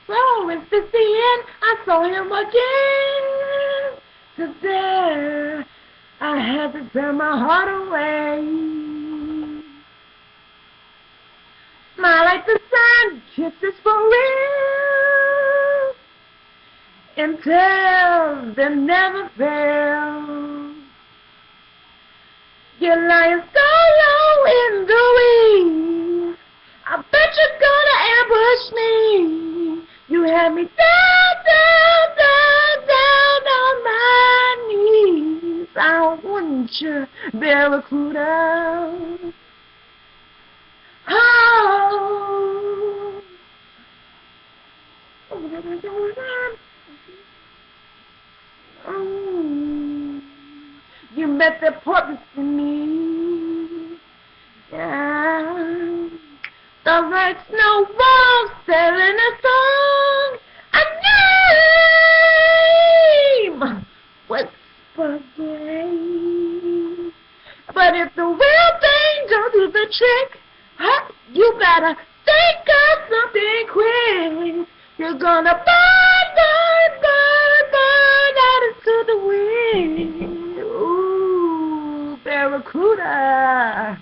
So if it's the end, I saw him again. Today, I had to turn my heart away. Smile like the sun, kisses for real. Until they never fail. You're lying so low in the weeds. I bet you're gonna ambush me. You had me down, down, down, down on my knees. I want you, Barracuda. Oh. You met the purpose in me. Yeah. The right snow walls telling a song. A name. Whisper gray. But if the real thing don't do the trick, huh, you better think of something quick. You're gonna burn, burn, burn, burn out into the wind. Ooh, Barracuda.